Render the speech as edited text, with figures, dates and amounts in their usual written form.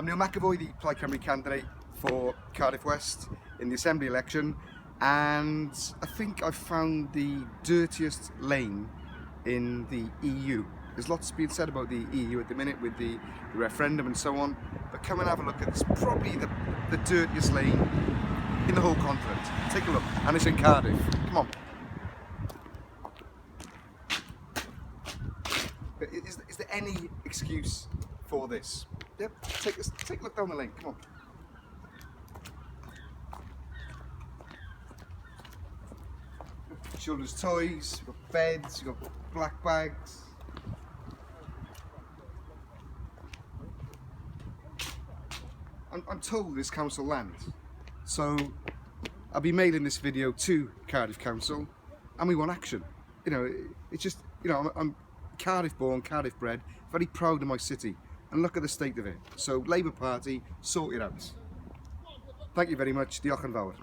I'm Neil McEvoy, the Plaid Cymru candidate for Cardiff West in the Assembly election, and I think I've found the dirtiest lane in the EU. There's lots being said about the EU at the minute with the referendum and so on, but come and have a look at this. Probably the dirtiest lane in the whole continent. Take a look, and it's in Cardiff. Come on. Is there any excuse for this? Yep, take a look down the lane, come on. Children's toys, you've got beds, you've got black bags. I'm told this council land, so I'll be mailing this video to Cardiff Council, and we want action. You know, it's just, you know, I'm Cardiff born, Cardiff bred, very proud of my city, and look at the state of it. So Labour Party, sort it out. Thank you very much. Diolch yn fawr.